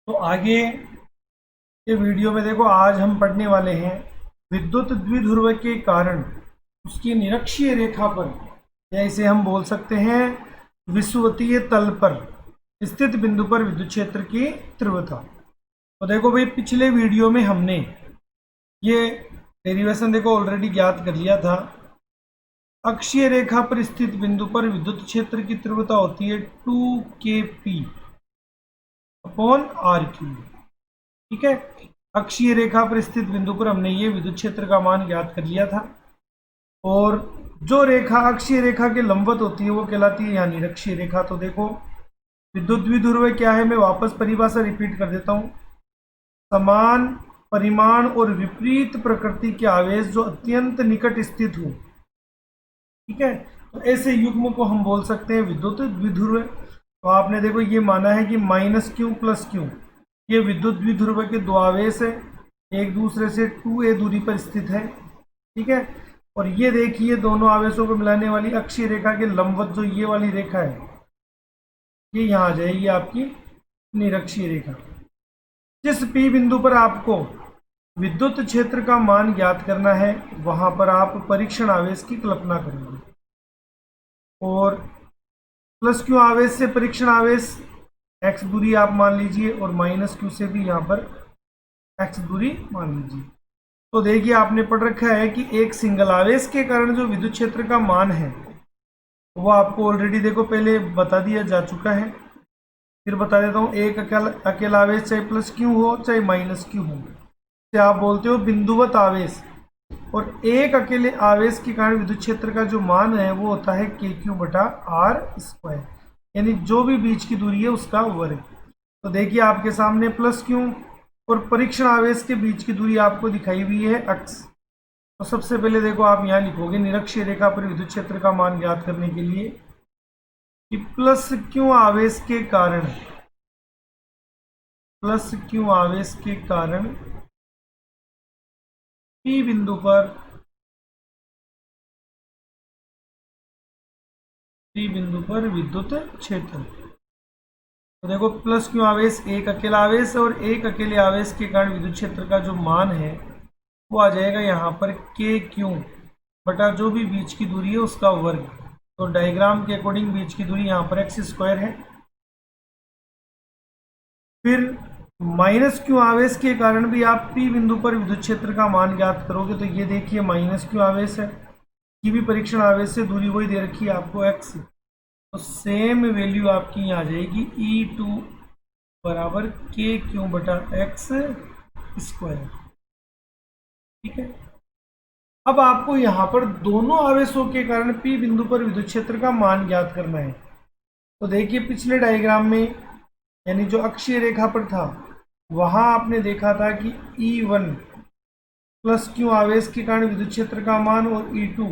तो आगे के वीडियो में देखो, आज हम पढ़ने वाले हैं विद्युत द्विध्रुव के कारण उसकी निरक्षीय रेखा पर, या इसे हम बोल सकते हैं विषुवतीय तल पर स्थित बिंदु पर विद्युत क्षेत्र की तीव्रता। तो देखो भाई, पिछले वीडियो में हमने ये डेरिवेशन देखो ऑलरेडी ज्ञात कर लिया था। अक्षीय रेखा पर स्थित बिंदु पर विद्युत क्षेत्र की तीव्रता होती है 2kp अपॉन आर क्यूब। ठीक है, अक्षीय रेखा पर स्थित बिंदु पर हमने ये विद्युत क्षेत्र का मान ज्ञात कर लिया था। और जो रेखा अक्षीय रेखा के लंबवत होती है वो कहलाती है यहाँ निरक्षीय रेखा। तो देखो, विद्युत द्विध्रुव क्या है, मैं वापस परिभाषा रिपीट कर देता हूँ। समान परिमाण और विपरीत प्रकृति के आवेश जो अत्यंत निकट स्थित हो, ठीक है, तो ऐसे युग्म को हम बोल सकते हैं विद्युत द्विध्रुव। तो आपने देखो ये माना है कि माइनस क्यू प्लस क्यू, ये विद्युत द्विध्रुव के दो आवेश है, एक दूसरे से 2a दूरी पर स्थित है। ठीक है, और ये देखिए दोनों आवेशों को मिलाने वाली अक्षीय रेखा के लंबवत जो ये वाली रेखा है, ये यहाँ आ जाएगी आपकी निरक्षीय रेखा। जिस P बिंदु पर आपको विद्युत क्षेत्र का मान ज्ञात करना है, वहां पर आप परीक्षण आवेश की कल्पना करेंगे। और प्लस क्यू आवेश से परीक्षण आवेश x दूरी आप मान लीजिए, और माइनस क्यू से भी यहाँ पर x दूरी मान लीजिए। तो देखिए, आपने पढ़ रखा है कि एक सिंगल आवेश के कारण जो विद्युत क्षेत्र का मान है वो आपको ऑलरेडी देखो पहले बता दिया जा चुका है। फिर बता देता हूँ, एक अकेला आवेश चाहे प्लस क्यू हो चाहे माइनस क्यू हो, से आप बोलते हो बिंदुवत आवेश। और एक अकेले आवेश के कारण विद्युत क्षेत्र का जो मान है वो होता है के क्यू बटा आर स्क्वायर, यानी जो भी बीच की दूरी है उसका वर्ग। तो देखिए आपके सामने प्लस क्यू और परीक्षण आवेश के बीच की दूरी आपको दिखाई हुई है x। तो सबसे पहले देखो, आप यहाँ लिखोगे निरक्षीय रेखा पर विद्युत क्षेत्र का मान ज्ञात करने के लिए कि प्लस क्यू आवेश के कारण P बिंदु पर विद्युत क्षेत्र। तो देखो, प्लस क्यू आवेश एक अकेला आवेश है, और एक अकेले आवेश के कारण विद्युत क्षेत्र का जो मान है वो आ जाएगा यहाँ पर के क्यू बटा जो भी बीच की दूरी है उसका वर्ग। तो डायग्राम के अकॉर्डिंग बीच की दूरी यहाँ पर एक्स स्क्वायर है। फिर माइनस क्यू आवेश के कारण भी आप पी बिंदु पर विद्युत क्षेत्र का मान ज्ञात करोगे। तो ये देखिए माइनस क्यू आवेश है, की भी परीक्षण आवेश से दूरी वही दे रखी है आपको एक्स। तो सेम वैल्यू आपकी यहाँ आ जाएगी E2 बराबर के क्यू बटा एक्स स्क्वायर। ठीक है, अब आपको यहाँ पर दोनों आवेशों के कारण P बिंदु पर विद्युत क्षेत्र का मान ज्ञात करना है। तो देखिए, पिछले डायग्राम में यानी जो अक्षीय रेखा पर था वहां आपने देखा था कि E1 प्लस क्यू आवेश के कारण विद्युत क्षेत्र का मान और E2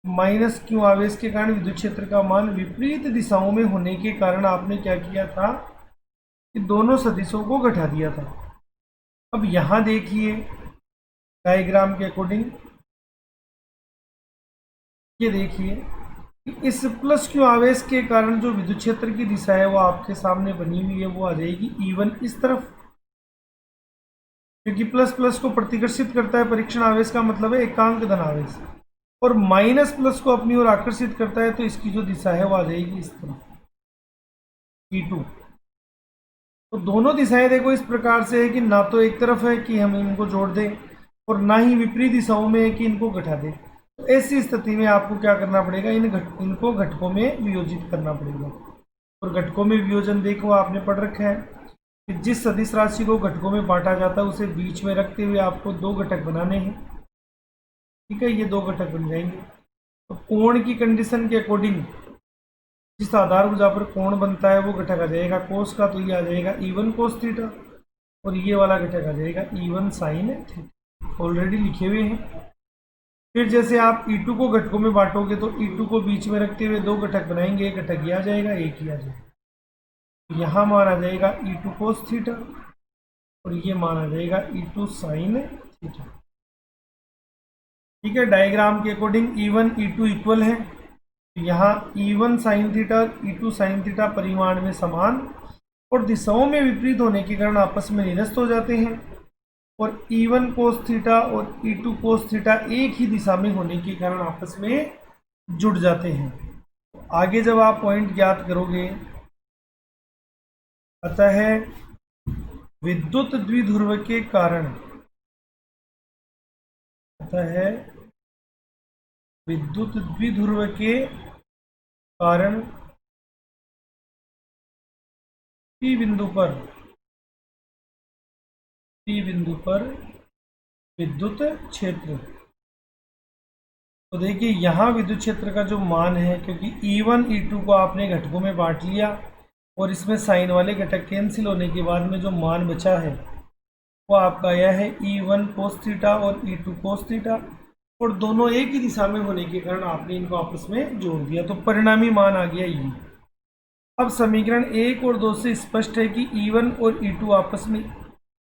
माइनस क्यू आवेश के कारण विद्युत क्षेत्र का मान विपरीत दिशाओं में होने के कारण आपने क्या किया था कि दोनों सदिशों को घटा दिया था। अब यहां देखिए डायग्राम के अकॉर्डिंग, ये देखिए कि इस प्लस क्यू आवेश के कारण जो विद्युत क्षेत्र की दिशा है वो आपके सामने बनी हुई है, वो आ जाएगी E1 इस तरफ, क्योंकि प्लस प्लस को प्रतिकर्षित करता है परीक्षण आवेश का मतलब है एकांक धन आवेश, और माइनस प्लस को अपनी ओर आकर्षित करता है, तो इसकी जो दिशा है वो आ जाएगी इस तरफ E2। तो दोनों दिशाएं देखो इस प्रकार से है कि ना तो एक तरफ है कि हम इनको जोड़ दें, और ना ही विपरीत दिशाओं में है कि इनको घटा दें। तो ऐसी स्थिति में आपको क्या करना पड़ेगा, इनको घटकों में वियोजित करना पड़ेगा। और घटकों में वियोजन देखो आपने पढ़ रखा है कि जिस सदिश राशि को घटकों में बांटा जाता है उसे बीच में रखते हुए आपको दो घटक बनाने हैं। ठीक है, ये दो घटक बन जाएंगे। तो कोण की कंडीशन के अकॉर्डिंग जिस आधार भुजा पर कोण बनता है वो घटक आ जाएगा कोस का, तो ये आ जाएगा E1 कोस थीटा, और ये वाला घटक आ जाएगा E1 साइन थीटा, ऑलरेडी लिखे हुए हैं। फिर जैसे आप E2 को घटकों में बांटोगे तो E2 को बीच में रखते हुए दो घटक बनाएंगे, एक घटक ये आ जाएगा, एक ही आ जाएगा। यहाँ मान आ जाएगा E2 कोस थीटा, और ये मान आ जाएगा E2 साइन थीटा। ठीक है, डायग्राम के अकॉर्डिंग E1 E2 इक्वल है, यहाँ E1 sine theta E2 sine theta परिमाण में समान, और दिशाओं में विपरीत होने के कारण आपस में निरस्त हो जाते हैं। और E1 कोस थीटा और E2 कोस थीटा एक ही दिशा में होने के कारण आपस में जुड़ जाते हैं। आगे जब आप पॉइंट ज्ञात करोगे, अतः विद्युत द्विध्रुव के कारण, अतः विद्युत द्विध्रुव के कारण P बिंदु पर विद्युत क्षेत्र। तो देखिए यहाँ विद्युत क्षेत्र का जो मान है, क्योंकि E1 E2 को आपने घटकों में बांट लिया और इसमें साइन वाले घटक कैंसिल होने के बाद में जो मान बचा है वो आपका आया है E1 कोस थीटा और E2 कोस थीटा, और दोनों एक ही दिशा में होने के कारण आपने इनको आपस में जोड़ दिया, तो परिणामी मान आ गया ये। अब समीकरण 1 और 2 से स्पष्ट है कि E1 और E2 आपस में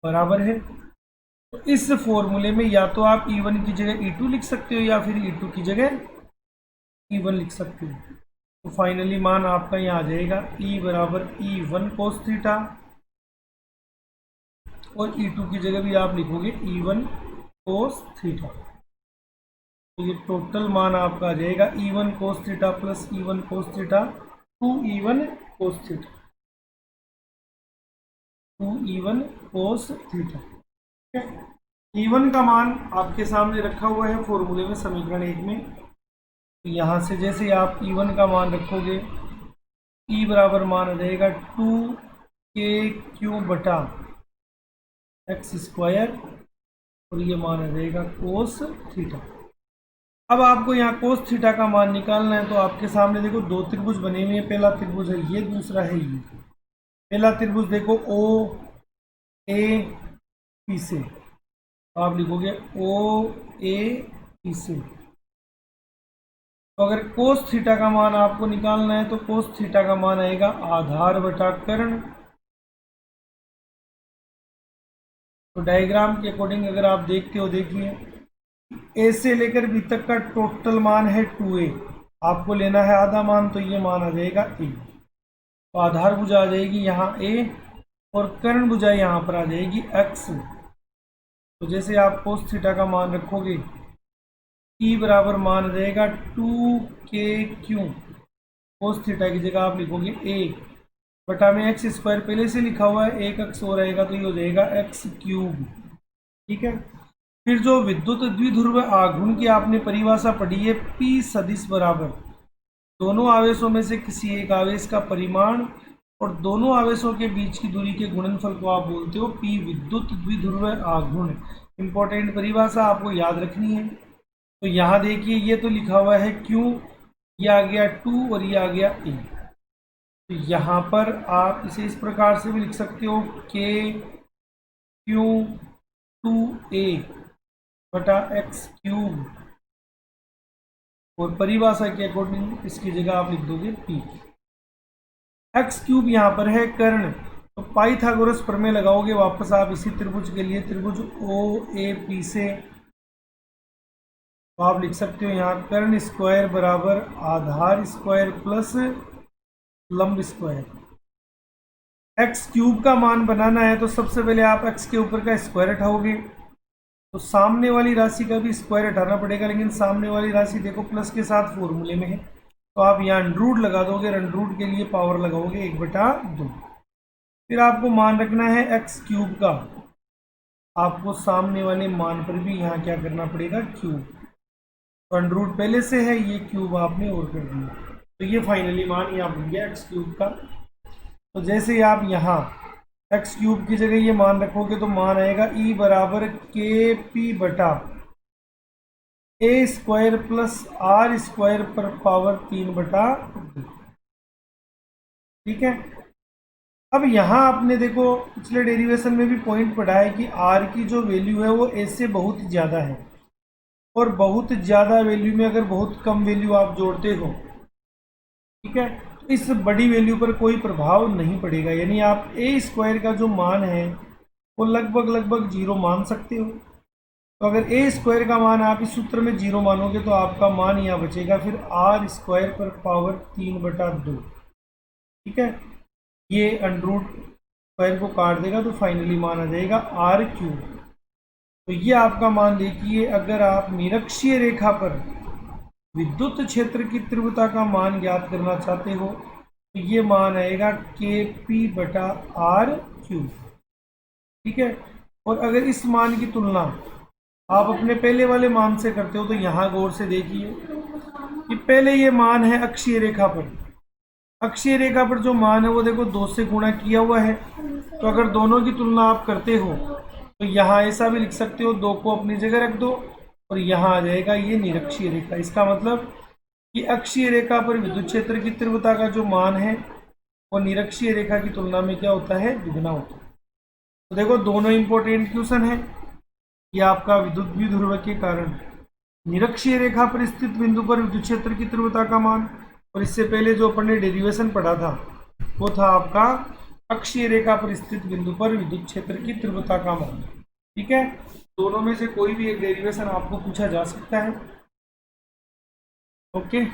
बराबर है। तो इस फॉर्मूले में या तो आप E1 की जगह E2 लिख सकते हो या फिर E2 की जगह E1 लिख सकते हो। तो फाइनली मान आपका यहाँ आ जाएगा E बराबर E1 कोस थीटा, और E2 की जगह भी आप लिखोगे E1 कोस थीटा। तो ये टोटल मान आपका आ जाएगा E1 cos theta plus E1 cos theta 2E1 cos theta, 2E1 cos theta. E1 का मान आपके सामने रखा हुआ है फॉर्मूले में, समीकरण 1 में। तो यहाँ से जैसे आप E1 का मान रखोगे, E बराबर मान आ जाएगा 2KQ बटा एक्स स्क्वायर, और ये मान आ जाएगा कोस थीटा। अब आपको यहाँ कोस थीटा का मान निकालना है, तो आपके सामने देखो दो त्रिभुज बने हुए हैं। पहला त्रिभुज है ये, दूसरा है ये। पहला त्रिभुज देखो OAP से, तो आप लिखोगे OAP से। तो अगर कोस थीटा का मान आपको निकालना है, तो कोस थीटा का मान आएगा आधार बटा कर्ण। तो डायग्राम के अकॉर्डिंग अगर आप देखते हो, देखिए ए से लेकर बी तक का टोटल मान है 2A, आपको लेना है आधा मान, तो ये मान आ जाएगा A। तो आधार भुजा आ जाएगी यहाँ A, और कर्ण भुजा यहाँ पर आ जाएगी X। तो जैसे आप कोस थीटा का मान रखोगे, E बराबर मान आ जाएगा 2KQ, कोस थीटा की जगह आप लिखोगे A बटा में एक्स स्क्वायर पहले से लिखा हुआ है, एक एक्स और रहेगा तो ये हो जाएगा एक्स क्यूब। ठीक है। फिर जो विद्युत द्विध्रुव आघूर्ण की आपने परिभाषा पढ़ी है, P सदिश बराबर दोनों आवेशों में से किसी एक आवेश का परिमाण और दोनों आवेशों के बीच की दूरी के गुणनफल को आप बोलते हो P विद्युत द्विध्रुव आघूर्ण। इंपॉर्टेंट परिभाषा आपको याद रखनी है। तो यहाँ देखिए ये तो लिखा हुआ है Q, ये आ गया 2 और ये आ गया A। तो यहाँ पर आप इसे इस प्रकार से भी लिख सकते हो KQ2A बटा एक्स क्यूब, और परिभाषा के अकॉर्डिंग इसकी जगह आप लिख दोगे P। एक्स क्यूब यहाँ पर है कर्ण, तो पाइथागोरस प्रमेय लगाओगे वापस आप इसी त्रिभुज के लिए, त्रिभुज OAP से। तो आप लिख सकते हो यहाँ कर्ण स्क्वायर बराबर आधार स्क्वायर प्लस लंब स्क्वायर। एक्स क्यूब का मान बनाना है तो सबसे पहले आप एक्स के ऊपर का स्क्वायर हटाओगे, तो सामने वाली राशि का भी स्क्वायर हटाना पड़ेगा, लेकिन सामने वाली राशि देखो प्लस के साथ फॉर्मूले में है, तो आप यहाँ अंडरूट लगा दोगे, अंडरूट के लिए पावर लगाओगे 1/2। फिर आपको मान रखना है एक्स क्यूब का, आपको सामने वाले मान पर भी यहाँ क्या करना पड़ेगा क्यूब, तो अंडरूट पहले से है, ये क्यूब आपने और कर दिया, तो ये फाइनली मान यहाँ बन गया एक्स क्यूब का। तो जैसे आप यहाँ एक्स क्यूब की जगह ये मान रखोगे तो मान आएगा E बराबर KP बटा A square plus R square पर पावर 3/2। ठीक है। अब यहाँ आपने देखो पिछले डेरिवेशन में भी पॉइंट पढ़ा है कि R की जो वैल्यू है वो A से बहुत ज़्यादा है, और बहुत ज़्यादा वैल्यू में अगर बहुत कम वैल्यू आप जोड़ते हो, ठीक है, तो इस बड़ी वैल्यू पर कोई प्रभाव नहीं पड़ेगा, यानी आप A स्क्वायर का जो मान है वो लगभग 0 मान सकते हो। तो अगर A स्क्वायर का मान आप इस सूत्र में 0 मानोगे तो आपका मान यहाँ बचेगा फिर R स्क्वायर पर पावर 3/2। ठीक है, ये √2 को काट देगा तो फाइनली मान आ जाएगा r³। तो ये आपका मान देखिए, अगर आप निरक्षीय रेखा पर विद्युत क्षेत्र की तीव्रता का मान ज्ञात करना चाहते हो तो ये मान आएगा Kp/r³। ठीक है। और अगर इस मान की तुलना आप अपने पहले वाले मान से करते हो तो यहाँ गौर से देखिए कि पहले ये मान है अक्षीय रेखा पर। अक्षीय रेखा पर जो मान है वो देखो 2 से गुणा किया हुआ है। तो अगर दोनों की तुलना आप करते हो तो यहाँ ऐसा भी लिख सकते हो, 2 को अपनी जगह रख दो और यहाँ आ जाएगा ये निरक्षीय रेखा। इसका मतलब कि अक्षीय रेखा पर विद्युत क्षेत्र की तीव्रता का जो मान है वो निरक्षीय रेखा की तुलना में क्या होता है, दुगना होता है। तो देखो दोनों इंपॉर्टेंट क्वेश्चन है। ये आपका विद्युत द्विध्रुव के कारण निरक्षीय रेखा पर स्थित बिंदु पर विद्युत क्षेत्र की तीव्रता का मान, और इससे पहले जो अपन ने डेरिवेशन पढ़ा था वो था आपका अक्षीय रेखा पर स्थित बिंदु पर विद्युत क्षेत्र की तीव्रता का मान। ठीक है, दोनों में से कोई भी एक डेरिवेशन आपको पूछा जा सकता है। ओके।